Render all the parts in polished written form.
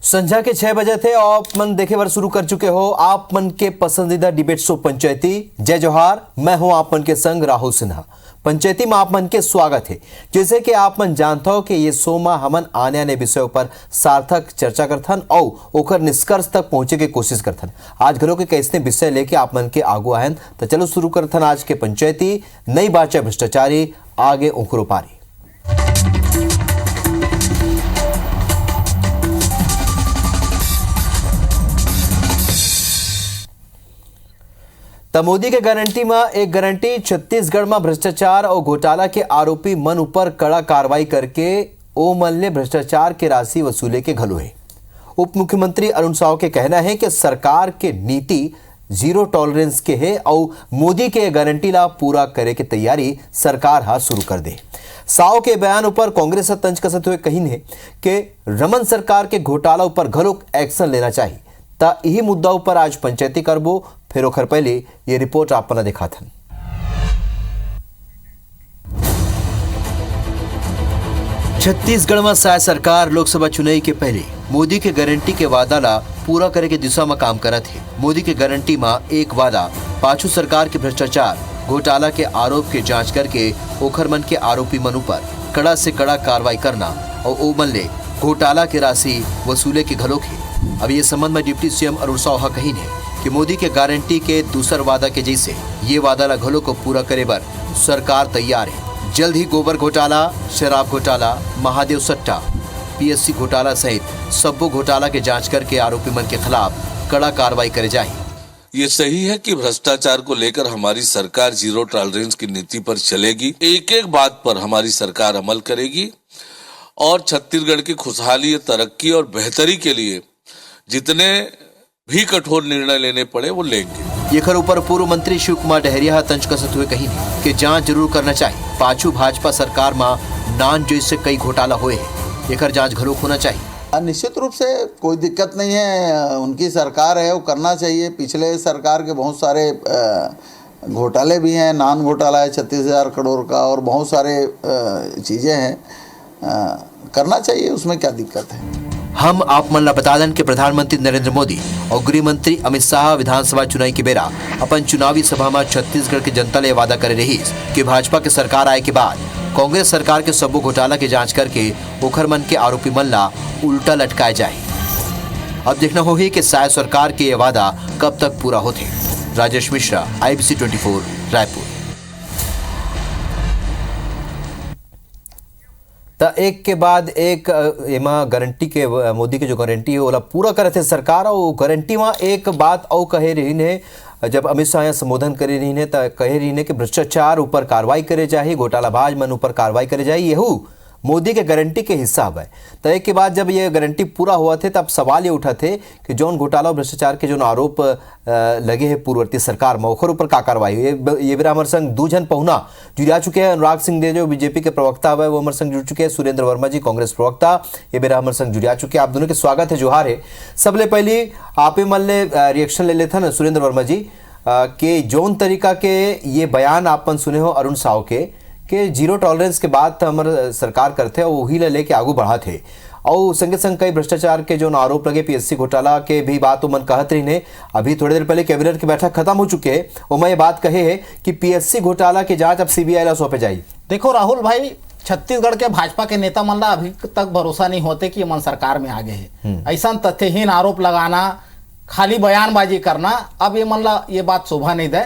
संध्या के 6 बजे थे। आप मन देखे बार शुरू कर चुके हो आप मन के पसंदीदा डिबेट शो पंचायती। जय जोहार, मैं हूं आप मन के संग राहुल सिन्हा। पंचायती में आप मन के स्वागत है। जैसे कि आप मन जानते हो कि ये शो में हमन आने आने विषयों पर सार्थक चर्चा करथन और ओकर निष्कर्ष तक पहुंचे के कोशिश करथन। आज घरों के कैसे विषय लेके आप मन के आगू आयन तो चलो शुरू करथन आज के पंचायती। नई बाचा भ्रष्टाचारी आगे उखरो पारी। तो मोदी के गारंटी में एक गारंटी। छत्तीसगढ़ में भ्रष्टाचार और घोटाला के आरोपी मन ऊपर कड़ा कार्रवाई करके ओ मन ने भ्रष्टाचार की राशि वसूले के घलो है। उप मुख्यमंत्री अरुण साव के कहना है कि सरकार के नीति जीरो टॉलरेंस के है और मोदी के गारंटी ला पूरा करे की तैयारी सरकार हा शुरू कर दे। साव के बयान ऊपर कांग्रेस तंज कसत हुए कही ने कि रमन सरकार के घोटाला ऊपर घलो एक्शन लेना चाहिए। ता यही मुद्दा ऊपर आज पंचायती करबो। फिर ओखर पहले ये रिपोर्ट आप पना दिखा था। छत्तीसगढ़ में शायद सरकार लोकसभा चुनाव के पहले मोदी के गारंटी के वादा ला पूरा करे के दिशा में काम करत है। मोदी के गारंटी में एक वादा पाछू सरकार के भ्रष्टाचार घोटाला के आरोप के जांच करके ओखर मन के आरोपी मन पर कड़ा से कड़ा कार्रवाई करना और ओ मन ले घोटाला की राशि वसूले के घलोक है। अब ये संबंध में डिप्टी सीएम अरुण साव कही ने कि मोदी के गारंटी के दूसर वादा के जैसे ये वादा ला घलो को पूरा करे बर सरकार तैयार है। जल्द ही गोबर घोटाला, शराब घोटाला, महादेव सट्टा, पीएससी घोटाला सहित सबो घोटाला के जांच करके आरोपी मन के खिलाफ कड़ा कार्रवाई करे जाए। ये सही है कि भ्रष्टाचार को लेकर हमारी सरकार जीरो टॉलरेंस की नीति पर चलेगी। एक एक बात पर हमारी सरकार अमल करेगी और छत्तीसगढ़ की खुशहाली, तरक्की और बेहतरी के लिए जितने भी कठोर निर्णय लेने पड़े वो लेंगे। ये खर ऊपर पूर्व मंत्री शिव कुमार डहरिया तंज कसत हुए कही कि जांच जरूर करना चाहिए। पाछू भाजपा सरकार में नान जैसे कई घोटाला हुए हैं, ये जांच घरों होना चाहिए। निश्चित रूप से कोई दिक्कत नहीं है, उनकी सरकार है, वो करना चाहिए। पिछले सरकार के बहुत सारे घोटाले भी हैं, नान घोटाला है 36,000 करोड़ का और बहुत सारे चीज़ें हैं, करना चाहिए, उसमें क्या दिक्कत है। हम आप मन ला बता दें कि प्रधानमंत्री नरेंद्र मोदी और गृह मंत्री अमित शाह विधानसभा चुनाव के बेरा अपन चुनावी सभा में छत्तीसगढ़ की जनता ले वादा करे रही कि भाजपा के सरकार आए के बाद कांग्रेस सरकार के सबो घोटाला की जांच करके ओखर मन के आरोपी मन ला उल्टा लटकाए जाए। अब देखना होगी कि शायद सरकार के ये वादा कब तक पूरा होते। राजेश मिश्रा, IBC 24, रायपुर। तो एक के बाद एक एमा गारंटी के मोदी के जो गारंटी है वो पूरा करे थे सरकार। और गारंटी में एक बात और कहे रही ने, जब अमित शाह यहाँ संबोधन करे रही ने तो कहे रही ने कि भ्रष्टाचार ऊपर कार्रवाई करे जाए, घोटालाबाज मन ऊपर कार्रवाई करे जाए, यहू मोदी के गारंटी के हिस्सा है। तो एक के बाद जब ये गारंटी पूरा हुआ थे तब सवाल ये उठा थे कि जौन घोटाला और भ्रष्टाचार के जो आरोप लगे हैं पूर्ववर्ती सरकार में ओखर ऊपर का कार्रवाई। ये बेरा हमारे संग दू जन पहुना जुड़िया चुके हैं। अनुराग सिंह दे जो बीजेपी के प्रवक्ता है वो हमारे संग जुड़ चुके हैं। सुरेंद्र वर्मा जी कांग्रेस प्रवक्ता ये बेरा हमारे संग जुड़िया चुके हैं। आप दोनों के स्वागत है, जोहार है। सबले पहले आप ही मन ले रिएक्शन ले लेते ना सुरेंद्र वर्मा जी के जौन तरीका के ये बयान आपन सुने हो अरुण साव के कि जीरो टॉलरेंस के बाद तो हमारे सरकार करते और वही लेके आगू बढ़ा थे और संगे संग कई भ्रष्टाचार के जो आरोप लगे, पीएससी घोटाला के भी बात मन कहत रही ने। अभी थोड़ी देर पहले कैबिनेट की बैठक खत्म हो चुके है और मैं ये बात कहे है कि पीएससी घोटाला की जांच अब सीबीआई ला सौंपे जाए। देखो राहुल भाई, छत्तीसगढ़ के भाजपा के नेता मन ला अभी तक भरोसा नहीं होते कि मन सरकार में आगे है। ऐसा तथ्यहीन आरोप लगाना, खाली बयानबाजी करना, अब ये मन ला ये बात शोभा नहीं दे।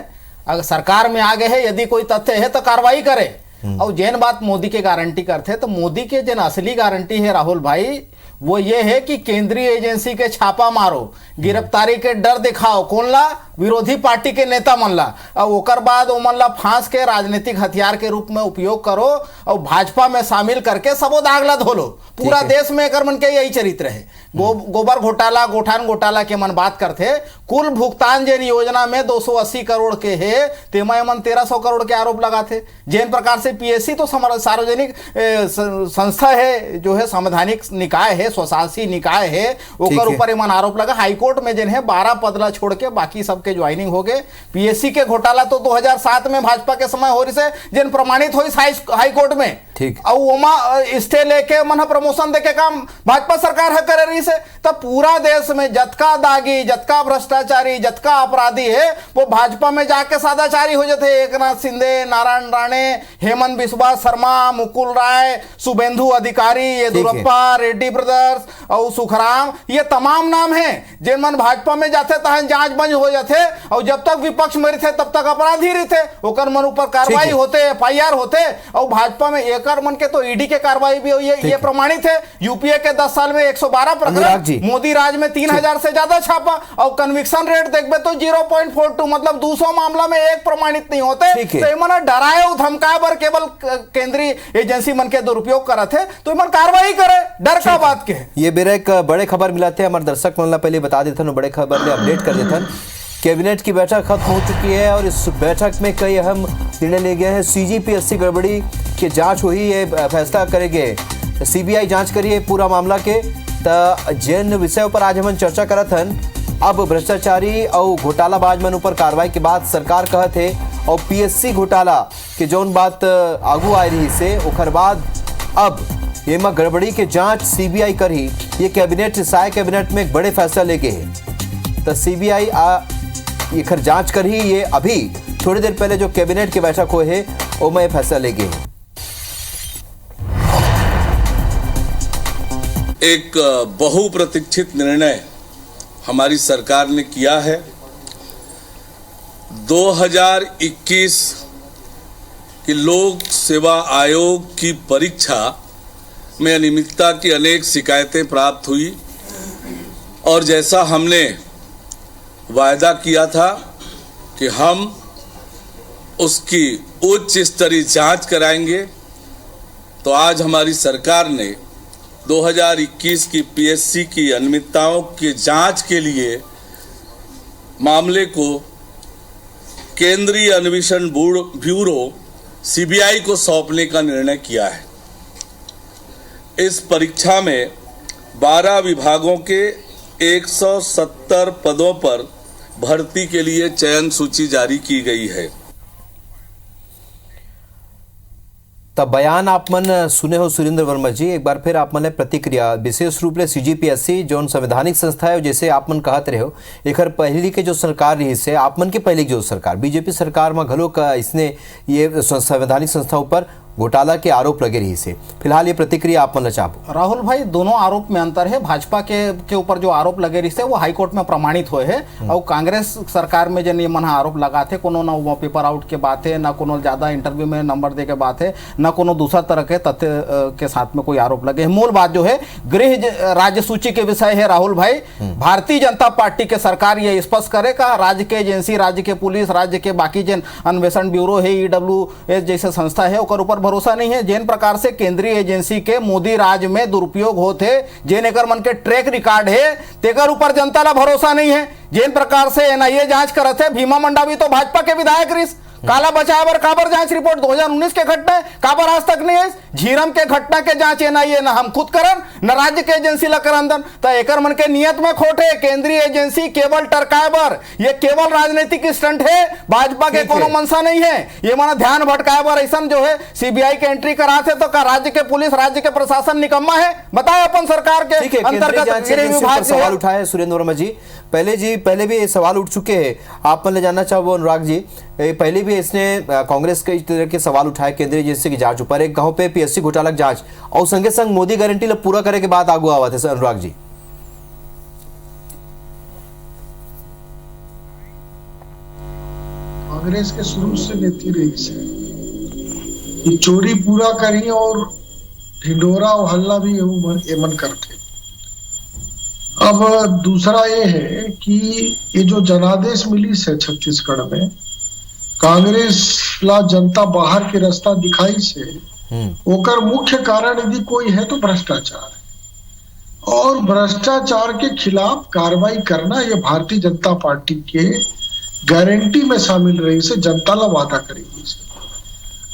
अगर सरकार में आगे है, यदि कोई तथ्य है तो कार्रवाई करे। और जैन बात मोदी के गारंटी करते तो मोदी के जन असली गारंटी है राहुल भाई वो ये है कि केंद्रीय एजेंसी के छापा मारो, गिरफ्तारी के डर दिखाओ, कौन ला, विरोधी पार्टी के नेता मन ला, और ओकर बाद ओ मन ला फांस के राजनीतिक हथियार के रूप में उपयोग करो और भाजपा में शामिल करके सबो दाग ला धोलो। पूरा देश में एकर मन के यही चरित्र है। गोबर घोटाला, गोठान घोटाला के मन बात करते, कुल भुगतान जेन योजना में 280 करोड़ के है तेमा मन 1300 करोड़ के आरोप लगाते। जैन प्रकार से पीएससी तो सार्वजनिक संस्था है, जो है संवैधानिक निकाय है, स्वशासी निकाय है ओकर ऊपर ईमान आरोप लगा। हाईकोर्ट में जिन है 12 पदला छोड़ के बाकी सबके ज्वाइनिंग हो गए। पीएससी के घोटाला तो 2007 में भाजपा के समय हो रही से जिन प्रमाणित हुई हाईकोर्ट में, ठीक, और ओमा स्टे लेके मन प्रमोशन देके काम भाजपा सरकार है करे रही से। तब पूरा देश में जतका दागी, जतका भ्रष्टाचारी, जतका अपराधी है वो भाजपा में जाके सादाचारी हो जाते। एकनाथ शिंदे, नारायण राणे, हेमंत बिस्वा शर्मा, मुकुल राय, शुभेंदु अधिकारी, येदुरप्पा, रेड्डी ब्रदर्स और सुखराम, ये तमाम नाम हैं जिन मन भाजपा में जाते तहन जांच बंद हो जाते और जब तक विपक्ष में रहते तब तक अपराधी रहते, ओकर मन ऊपर कार्रवाई होते, एफआईआर होते। और भाजपा में एकर मन के तो ईडी के कार्रवाई भी हुई है, ये प्रमाणित है। यूपीए के 10 साल में 112 प्रकरण, मोदी राज में 3000 से ज्यादा छापा और कन्विक्शन रेट देखबे तो 0.42, मतलब 200 मामला में एक प्रमाणित नहीं होते। तो इमन डराए धमकाए बर केवल केंद्रीय एजेंसी मन के दुरुपयोग करत है, तो इमन कार्रवाई करे, डर का बात के। ये बेरा एक बड़े खबर मिला थे हमारे दर्शक मन पहले बता देते बड़े खबर ले अपडेट कर देते। कैबिनेट की बैठक खत्म हो चुकी है और इस बैठक में कई अहम निर्णय लिए गए हैं। सीजीपीएससी गड़बड़ी की जांच हुई, ये फैसला करेंगे, सीबीआई जांच करिए पूरा मामला के। जिन विषय पर आज हम चर्चा करत हन, अब भ्रष्टाचारी और घोटालाबाज मन ऊपर कार्रवाई के बाद सरकार कहत है और पीएससी घोटाला के जौन बात आगू आ रही से ओकर बाद अब एमा गड़बड़ी के जांच सीबीआई करी। ये कैबिनेट साय कैबिनेट में एक बड़े फैसला लेके है, तो सीबीआई एकर जांच करी। ये अभी थोड़ी देर पहले जो कैबिनेट की बैठक हुई है वो में फैसला लेके है। एक बहुप्रतीक्षित निर्णय हमारी सरकार ने किया है। 2021 की लोक सेवा आयोग की परीक्षा में अनियमितता की अनेक शिकायतें प्राप्त हुई और जैसा हमने वायदा किया था कि हम उसकी उच्च स्तरीय जांच कराएंगे, तो आज हमारी सरकार ने 2021 की पीएससी की अनियमितताओं की जांच के लिए मामले को केंद्रीय अन्वेषण ब्यूरो सीबीआई को सौंपने का निर्णय किया है। इस परीक्षा में 12 विभागों के 170 पदों पर भर्ती के लिए चयन सूची जारी की गई है। तब बयान आप मन सुने हो सुरेंद्र वर्मा जी, एक बार फिर आप मन प्रतिक्रिया विशेष रूप से सीजीपीएससी जो संवैधानिक संस्था है, जैसे आप मन कहते रहे हो एकर पहली के जो सरकार रही से आप मन के पहले जो सरकार बीजेपी सरकार में घलो का इसने ये संवैधानिक संस्था ऊपर घोटाला के आरोप लगे रही से। फिलहाल ये प्रतिक्रिया आप मन चाहो। राहुल भाई, दोनों आरोप में अंतर है। भाजपा के ऊपर जो आरोप लगे रही से वो हाईकोर्ट में प्रमाणित हुए है और कांग्रेस सरकार में जन ये मन आरोप लगा थे कोनो ना वो पेपर आउट के बात है, ना कोनो ज्यादा इंटरव्यू में नंबर दे के बात है, ना कोनो दूसरा तरह के तथ्य के साथ में कोई आरोप लगे है। मूल बात जो है गृह राज्य सूची के विषय है। राहुल भाई, भारतीय जनता पार्टी के सरकार ये स्पष्ट करे का राज्य के एजेंसी, राज्य के पुलिस, राज्य के बाकी जन अन्वेषण ब्यूरो है, ईडब्ल्यूएस जैसे संस्था है ओकर ऊपर भरोसा नहीं है। जिन प्रकार से केंद्रीय एजेंसी के मोदी राज में दुरुपयोग होते, जिन एकर मन के ट्रैक रिकॉर्ड है तेकर ऊपर जनता ला भरोसा नहीं है। जिन प्रकार से एनआईए जांच करत है, भीमा मंडावी तो भाजपा के विधायक रिस काला बचाए बर काबर जांच रिपोर्ट 2019 के घटना है काबर आज तक नहीं है। झीरम के घटना के जांच एनआईए न हम खुद करन न राज्य के एजेंसी ला करंदन, तो एकर मन के नियत में खोट है। केंद्रीय एजेंसी केवल टरकाए बर, ये केवल राजनीतिक स्टंट है, भाजपा के कोनो मनसा नहीं है। ये माना ध्यान भटकाए बर ऐसा जो है सीबीआई के एंट्री कराते तो का राज्य के पुलिस, राज्य के प्रशासन निकम्मा है? बताए अपन सरकार के अंतर्गत विभाग सवाल उठाए सुरेंद्र वर्मा जी। पहले भी ये सवाल उठ चुके हैं, आप मन ले जानना चाहो अनुराग जी, पहले भी इसने कांग्रेस के इस तरह के सवाल उठाए केंद्रीय एजेंसी की जांच ऊपर, एक गांव पे पीएससी घोटाला की जांच और संगे संग मोदी गारंटी ला पूरा करे के बाद आगू आवा थे अनुराग जी। कांग्रेस के शुरू से नीति रही है कि चोरी पूरा करी और ढिंडोरा और हल्ला भी ये मन करते। अब दूसरा ये है कि ये जो जनादेश मिली से छत्तीसगढ़ में कांग्रेस ला जनता बाहर के रास्ता दिखाई से ओकर मुख्य कारण यदि कोई है तो भ्रष्टाचार है और भ्रष्टाचार के खिलाफ कार्रवाई करना ये भारतीय जनता पार्टी के गारंटी में शामिल रही से जनता ला वादा करेगी से।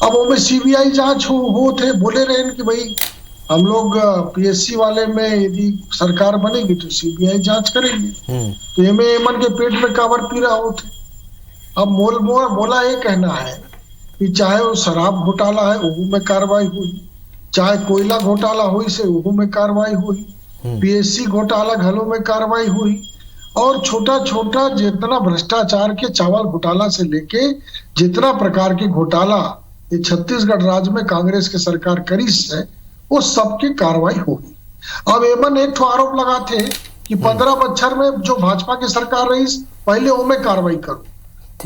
अब वो में सीबीआई जांच हो थे बोले रहे कि भाई हम लोग पीएससी वाले में यदि सरकार बनेगी तो सीबीआई जांच करेगी। तो एमन के पेट में काबर पीरा होते। अब मोला ये कहना है कि चाहे वो शराब घोटाला है वो में कार्रवाई हुई, चाहे कोयला घोटाला हुई से वो में कार्रवाई हुई, पीएससी घोटाला घलों में कार्रवाई हुई, और छोटा छोटा जितना भ्रष्टाचार के चावल घोटाला से लेके जितना प्रकार के घोटाला ये छत्तीसगढ़ राज्य में कांग्रेस की सरकार करी है वो सबकी कार्रवाई होगी। अब एमन एक ठो आरोप लगाते कि 15 बच्चर में जो भाजपा की सरकार रही पहले वो में कार्रवाई करो।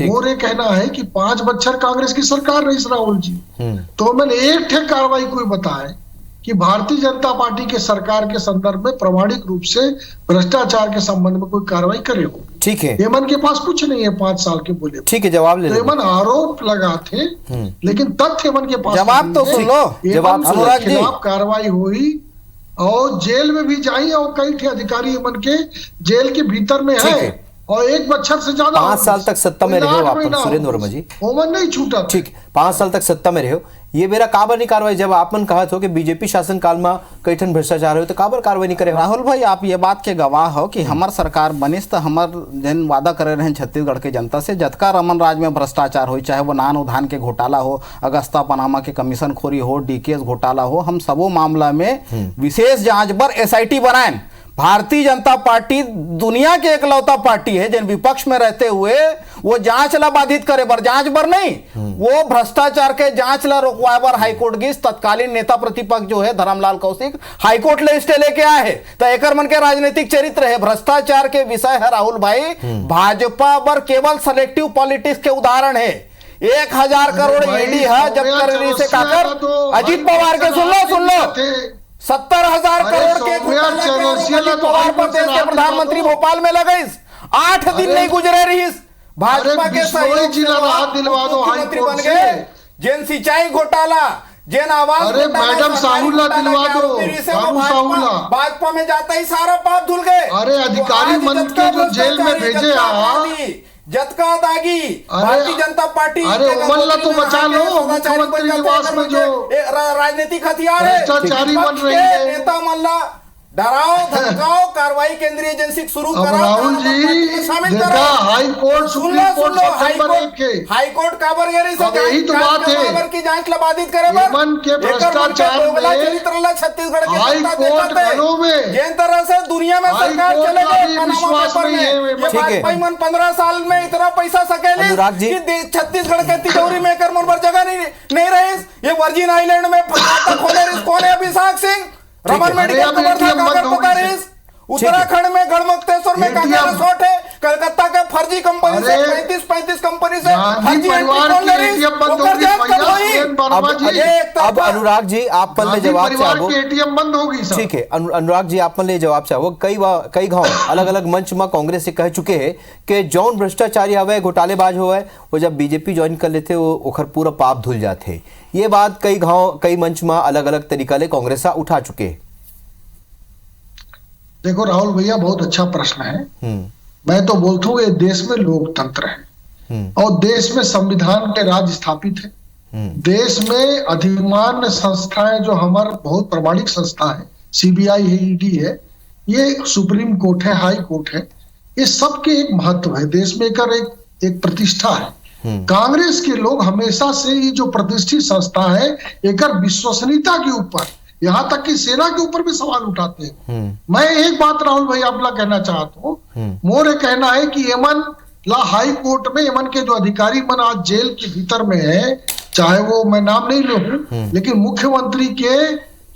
और ये कहना है कि 5 बच्चर कांग्रेस की सरकार रही राहुल जी, तो मैंने एक ठे कार्रवाई कोई बताए कि भारतीय जनता पार्टी के सरकार के संदर्भ में प्रामाणिक रूप से भ्रष्टाचार के संबंध में कोई कार्रवाई करे हो। ठीक है, एमन के पास कुछ नहीं है 5 साल के बोले। ठीक है, जवाब ले लो। एमन आरोप लगाते लेकिन तथ्य एमन के पास जवाब तो सुन लो। जवाब अनुराग जी खिलाफ कार्रवाई हुई और जेल में भी जाई और कई ठे अधिकारी एमन के जेल के भीतर में है और 1 बच्चर से ज्यादा 5 साल तक सत्ता में रहे हो आप सुरेंद्र वर्मा जी। ओमन नहीं छूटा। ठीक, 5 साल तक सत्ता में रहे हो, ये मेरा काबर नहीं कार्रवाई। जब आपन कहा था कि बीजेपी शासन काल में कई ठन भ्रष्टाचार हो तो काबर कार्रवाई नहीं करे। राहुल भाई आप ये बात के गवाह हो कि हमार सरकार बनिस तो हमार जन वादा करे रहे छत्तीसगढ़ के जनता से जतका रमन राज में भ्रष्टाचार हो, चाहे वो नान उधान के घोटाला हो, अगस्ता पनामा के कमीशन खोरी हो, डीकेएस घोटाला हो, हम सबो मामला में विशेष जांच पर एसआईटी बनाए। भारतीय जनता पार्टी दुनिया के एकलौता पार्टी है जिन विपक्ष में रहते हुए वो जांच ला बाधित करे बर, जांच बर नहीं, वो भ्रष्टाचार के जांच ला रोकवाए बर हाईकोर्ट की तत्कालीन नेता प्रतिपक्ष जो है धर्मलाल कौशिक हाईकोर्ट ले स्टे लेके आए है। तो एकर मन के राजनीतिक चरित्र है। भ्रष्टाचार के विषय है राहुल भाई, भाजपा पर केवल सेलेक्टिव पॉलिटिक्स के उदाहरण है। 1000 करोड़ ईडी है जब कर से काकर अजीत पवार के सुन लो 70,000 करोड़ के पवार पर देश के प्रधानमंत्री भोपाल में लगे 8 दिन नहीं गुजरे रही भाजपा के मुख्यमंत्री बन गए। जेन सिंचाई घोटाला, जेन आवास मैडम साहूला दिलवा दो, भाजपा में जाता ही सारा पाप धुल गए। अरे अधिकारी मन के जो जेल में भेजे जतका दागी भारतीय जनता पार्टी उमल्ला तो बचा लो। मुख्यमंत्री निवास में जो राजनीतिक हथियार है बन रही है नेता मल्ला डराओ धमकाओ कार्रवाई केंद्रीय एजेंसी शुरू करो। राहुल जी शामिल करो high court supreme court high court काबर गरी से यही तो बात है की जांच लबादित करे मन के भ्रष्टाचार में छत्तीसगढ़ के हाई कोर्ट घरों में जिन तरह से दुनिया में सरकार चलेगी विश्वास नहीं है। ठीक है 15 साल में इतना पैसा सकेले कि छत्तीसगढ़ के तिजोरी में कर मन पर जगह नहीं रही। ये वर्जिन आइलैंड में खाता खोले कौन है? अभिषेक सिंह रमन मेडिकल पता रही। उत्तराखंड में गढ़मुक्तेश्वर में रिसोर्ट है, कलकत्ता के फर्जी कंपनी से 35 कंपनी से अब अनुराग जी आप पर ले जवाब चाहो। एटीएम बंद होगी। ठीक है अनुराग जी आप पर ले जवाब चाहो। कई गांव अलग अलग मंच में कांग्रेस से कह चुके हैं कि जौन भ्रष्टाचारी हवे घोटालेबाज हो वो जब बीजेपी ज्वाइन कर लेते वो ओखर पूरा पाप धुल जाते। ये बात कई गांव कई मंच में अलग अलग तरीका ले कांग्रेस उठा चुके हैं। देखो राहुल भैया बहुत अच्छा प्रश्न है। मैं तो बोलता हूँ ये देश में लोकतंत्र है और देश में संविधान के राज स्थापित है। देश में अधिमान्य संस्थाएं जो हमारे बहुत प्रामाणिक संस्था है, सीबीआई है, ईडी है, ये सुप्रीम कोर्ट है, हाई कोर्ट है, ये सबके एक महत्व है। देश में एक प्रतिष्ठा है। कांग्रेस के लोग हमेशा से ये जो प्रतिष्ठित संस्था है एक विश्वसनीयता के ऊपर यहां तक कि सेना के ऊपर भी सवाल उठाते हैं। मैं एक बात राहुल भाई आप लोग कहना चाहता हूँ, मोर कहना है कि यमन ला हाई कोर्ट में यमन के जो अधिकारी मन आज जेल के भीतर में है, चाहे वो मैं नाम नहीं लूं, लेकिन मुख्यमंत्री के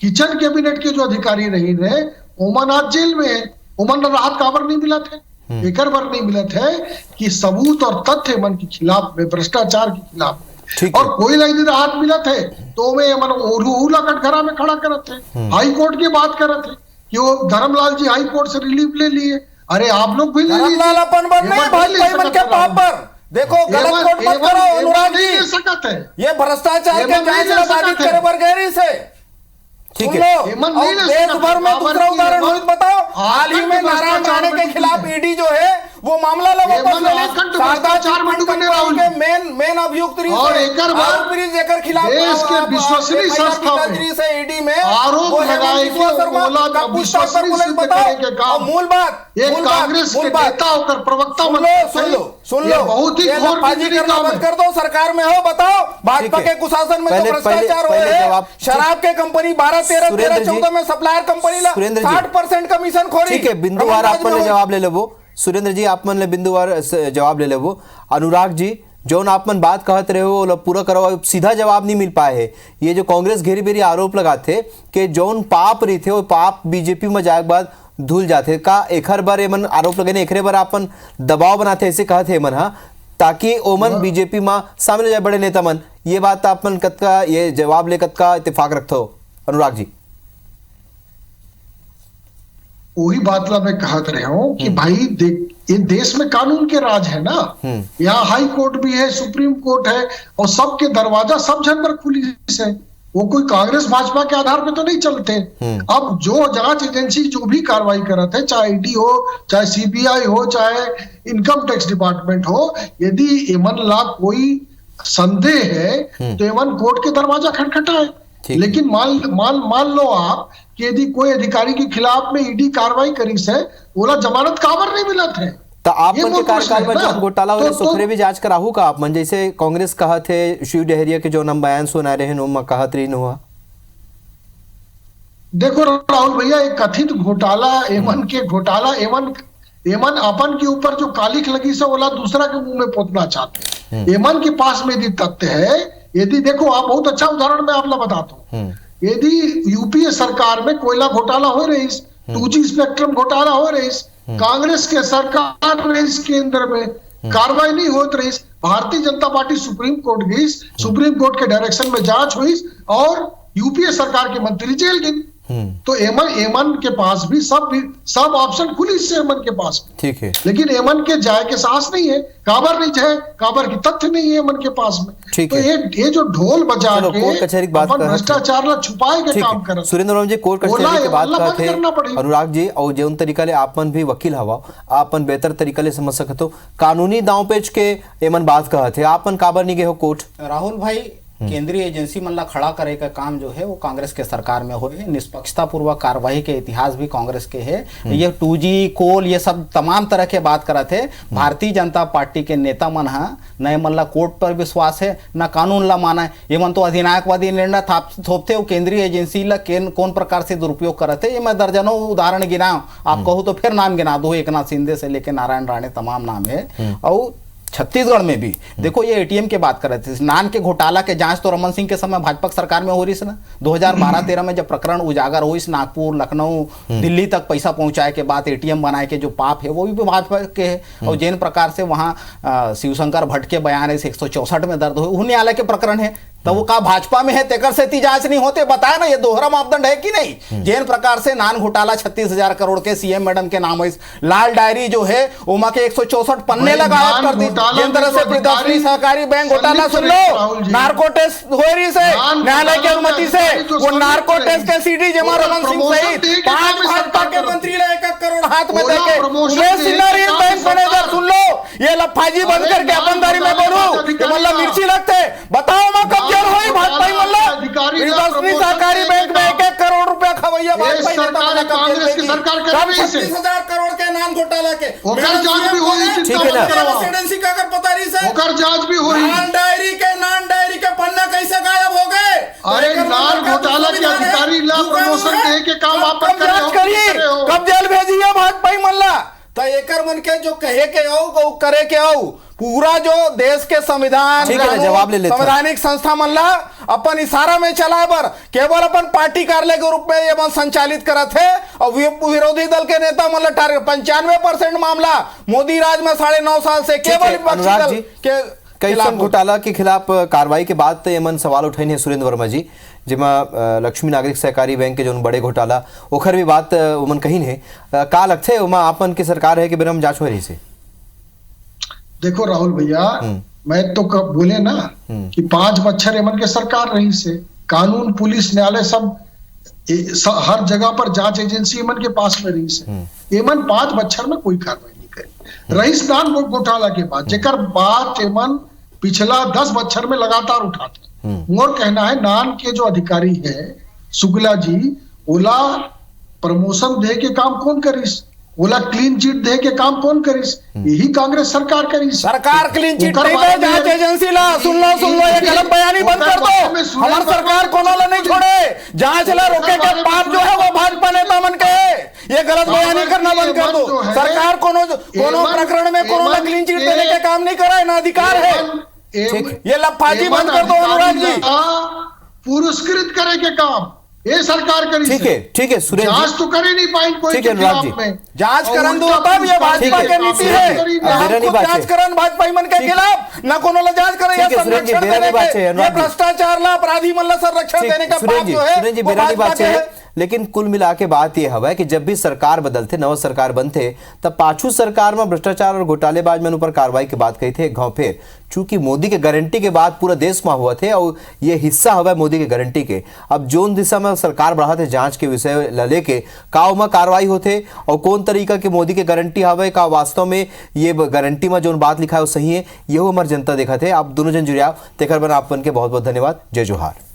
किचन कैबिनेट के जो अधिकारी रही है ओमन आज जेल में है। ओमन राहत काबर नहीं मिला थे, एक बार नहीं मिला थे कि सबूत और तथ्य मन के खिलाफ में, भ्रष्टाचार के खिलाफ और कोई नहीं राहत मिला थे तो मैं कटघरा में खड़ा करत थे। हाई कोर्ट की बात करत थे कि वो धर्मलाल जी हाई कोर्ट से रिलीफ ले लिए। अरे आप लोग भी ले लीजिए। देखो गलत कोर्ट मत करो अनुराग जी, ये भ्रष्टाचार के जांच बाधित करे बरगैरी से ठीक है। देश भर में दूसरा उदाहरण बताओ, हाल ही में नारायण राणे के खिलाफ ईडी जो है वो मामला ला ये वापस मन ले ली। आकंठ शारदा भ्रष्टाचार में डूबने राहुल के मेन अभियुक्त रही और से, एकर बाद आरोपी जेकर खिलाफ देश के विश्वसनीय संस्था में पिताजी से ईडी में आरोप वो हेमंत लगाए बिस्वा कि शर्मा ओला का का पूछताछ पर विश्वसनीय पुलिस सिद्ध बताओ। करने के काम और मूल बात कांग्रेस के नेता होकर प्रवक्ता सुन ये लो बहुत ही ये घोर लफाजी बिजली करना काम बंद है। कर दो। सरकार में हो, बताओ भाजपा ठीक है। के कुशासन में तो पहले- भ्रष्टाचार पहले हुए जवाब- हैं। शराब के कंपनी 12, 13, सुरेंद्र 13, जी- 14 में सप्लायर कंपनी ला सुरेंद्र जी। 60% कमीशन खोरी। ठीक है, बिंदुवार आप मन ले जवाब ले लेबो। सुरेंद्र जी आप मन ले बिंदुवार से जवाब ले लेबो। अनुराग जी जौन आप मन बात कहत रहे हो पूरा करो, सीधा जवाब नहीं मिल पाए है। ये जो कांग्रेस घेरी बेरी आरोप लगाते कि जौन पाप रही थे वो पाप बीजेपी में जाए के बाद धुल जाते का एखर बार एमन आरोप लगे एखरे बार अपन दबाव बनाते ऐसे कहते एमन हा ताकि ओमन बीजेपी में शामिल हो जाए बड़े नेता मन। ये बात आप मन कतका ये जवाब ले कतका इत्तेफाक रखते हो अनुराग जी? वही बात ला मैं कहत रहे हूँ कि भाई ये देश में कानून के राज है ना। यहाँ हाई कोर्ट भी है, सुप्रीम कोर्ट है और सबके दरवाजा सब जन पर खुली है। वो कोई कांग्रेस भाजपा के आधार पे तो नहीं चलते। अब जो जांच एजेंसी जो भी कार्रवाई करते है, चाहे ईडी हो, चाहे सीबीआई हो, चाहे इनकम टैक्स डिपार्टमेंट हो, यदि एमन ला कोई संदेह है तो एमन कोर्ट के दरवाजा खटखटाए। लेकिन मान लो आप कि यदि कोई अधिकारी के खिलाफ में ईडी कार्रवाई करी से बोला जमानत काबर नहीं मिलत है तो आप मन के कार्यकाल में जौन घोटाला हो सुखरे भी जांच कराहू का आप मन जैसे कांग्रेस कहत है शिव डहरिया के जो नम बयान सुना रहे हैं कहत रही हुआ। देखो राहुल भैया एक कथित घोटाला एमन के घोटाला एमन अपन के ऊपर जो कालिख लगी से बोला दूसरा के मुंह में पोतना चाहते हैं। एमन के पास में यदि तथ्य है, यदि देखो आप बहुत अच्छा उदाहरण मैं आप ला बताता हूँ। यदि यूपीए सरकार में कोयला घोटाला हो रही, 2G स्पेक्ट्रम घोटाला हो रही, कांग्रेस के सरकार में इस केंद्र में कार्रवाई नहीं होती रही, Bharatiya Janata party supreme court गई, सुप्रीम कोर्ट के डायरेक्शन में जांच हुई और यूपीए सरकार के मंत्री जेल गए। तो एमन के पास भी सब ऑप्शन खुली से एमन के पास। ठीक है, लेकिन एमन के जाए के साहस नहीं है, काबर नहीं जाए, काबर की तथ्य नहीं है एमन के पास में। ठीक तो है। ये जो ढोल बजा चलो, कोर्ट कचहरी की बात अपन कर- भ्रष्टाचार ला छुपाए के ठीक काम है। कर सुरेंद्र राम जी कोर्ट कचहरी की बात करते हैं अनुराग जी और जौन तरीका ले आपन भी वकील हवा आपन बेहतर तरीका ले समझ सकते हो कानूनी दांव पेच के एमन बात कहते आपन काबर नहीं गए हो कोर्ट? राहुल भाई केंद्रीय एजेंसी मन ला खड़ा करे का काम जो है वो कांग्रेस के सरकार में हुए। निष्पक्षता पूर्वक कार्यवाही के इतिहास भी कांग्रेस के है। ये 2G कोल ये सब तमाम तरह के बात करा थे। भारतीय जनता पार्टी के नेता मन हा न मन ला कोर्ट पर विश्वास है न कानून ला माना है। ये मन तो अधिनायकवादी निर्णय थोपते हो केंद्रीय एजेंसी ला कौन प्रकार से दुरुपयोग करते। ये मैं दर्जनों उदाहरण गिनाऊं, आप कहूँ तो फिर नाम गिना दो, एकनाथ शिंदे से लेकर नारायण राणे तमाम नाम है। और छत्तीसगढ़ में भी देखो ये एटीएम के बात कर रहे थे, नान के घोटाला के जांच तो रमन सिंह के समय भाजपा सरकार में हो रही ना। 2012-13 में जब प्रकरण उजागर हुई नागपुर, लखनऊ, दिल्ली तक पैसा पहुंचाए के बाद एटीएम बनाए के जो पाप है वो भी भाजपा के है। और जिन प्रकार से वहां शिवशंकर भट्ट के बयान है 164 में दर्ज हुए न्यायालय के प्रकरण है, तो वो का भाजपा में है तेकर से जांच नहीं होते। बताया ना ये दोहरा मापदंड है कि नहीं। जिन प्रकार से नान घोटाला 36,000 करोड़ के सीएम मैडम के नाम है, लाल डायरी जो है उमा के 164 पन्ने लगाया कर दी। जिन तरह से प्रदर्शनी सहकारी बैंक घोटाला सुन लो, नार्को टेस्ट हो रही से न्यायालय की अनुमति से वो नार्को टेस्ट के सीडी जमा रमन सिंह सहित 5 भाजपा के मंत्री ने 1 करोड़ हाथ में देके बैंक मैनेजर सुन लो। ये लफाजी बंद करके अपनदारी में बोलूं मतलब मिर्ची लगते। बताओ मैं कब जेल हुई भाजपा प्रदर्शनी सहकारी बैंक में 1-1 करोड़ रुपया खवैया भाजपा कांग्रेस की सरकार कर रही है 36,000 करोड़ के नान घोटाला के जांच भी हुई। ठीक है ना, रेसिडेंसी का अगर पता रही से जांच भी हुई। नान डायरी के पन्ना कैसे गायब हो गए? अरे नान घोटाला के अधिकारी ला प्रमोशन दे के काम आप कर रहे हो। कब जेल भेजी है भाजपा मल्ला? तो एकर मन के जो कहे के आओ करे के आओ पूरा जो देश के संविधान जवाब ले लेते संवैधानिक संस्था मन ला अपन इशारा में चलाए बर केवल अपन पार्टी कार्यालय के रूप में ये मन संचालित करत है। और विरोधी दल के नेता मन ला टारगेट 95% मामला मोदी राज में 9.5 साल से केवल विपक्षी दल के कैसन घोटाला के खिलाफ कार्रवाई के बाद तो एमन सवाल उठाई है सुरेंद्र वर्मा जी, जिमा लक्ष्मी नागरिक सहकारी बैंक के जो बड़े घोटाला ओखर भी बात उमन कही है का लगते है उमा आपन की सरकार है कि बिरम जांच हो रही से? देखो राहुल भैया मैं तो कब बोले ना कि 5 बच्चर एमन के सरकार रही से, कानून पुलिस न्यायालय सब हर जगह पर जांच एजेंसी एमन के पास में रही से। एमन 5 बच्चर में कोई कार्रवाई नहीं थे। रईस दान घोटाला के बाद जेकर बात एमन पिछला 10 बच्चर में लगातार उठाते। मोर कहना है नान के जो अधिकारी है शुक्ला जी, ओला प्रमोशन दे के काम कौन करिस, ओला क्लीन चिट दे के काम कौन करिस, यही कांग्रेस सरकार करिस। सरकार क्लीन चिट नहीं दे, जांच एजेंसी ला सुन लो ये गलत बयानी बंद कर दो। हमारी सरकार कोनो ला नहीं छोड़े, जांच ला रोके के पाप जो है वो भाजपा नेता मन के है। ये गलत बयानी करना बंद कर दो। सरकार कोनो प्रकरण में कोनो ला क्लीन चिट देने के काम नहीं करे, ना अधिकार है। ये लफाजी बंद कर दो अनुराग जी। पुरस्कृत करे के काम ये सरकार करी। ठीक है सुरेश जांच तो कर ही नहीं पाई कोई ठीक है अनुराग जी, जांच करन दो तब ये भाजपा की नीति है। जांच करन भाजपा मन के खिलाफ ना कोनो ला जांच करे, ये संरक्षण देने के, ये भ्रष्टाचार ला अपराधी मन ला संरक्षण देने का पाप जो है वो भाजपा के है। लेकिन कुल मिला के बात यह हवा है कि जब भी सरकार बदलते, नव सरकार बनते, तब पाछू सरकार में भ्रष्टाचार और घोटालेबाज में ऊपर कार्रवाई की बात कही थे एक घाव फेर। चूंकि मोदी के गारंटी के बाद पूरा देश में हुआ थे और ये हिस्सा हवा मोदी के गारंटी के। अब जोन दिशा में सरकार बढ़ा थे जांच के विषय लेके काव में कार्रवाई होते और कौन तरीका के मोदी के गारंटी हवे का वास्तव में ये गारंटी में जो बात लिखा है वो सही है, यही हमारी जनता देखा थे। आप दोनों जन जुड़िया तेकर बना आपन के बहुत बहुत धन्यवाद। जय जोहार।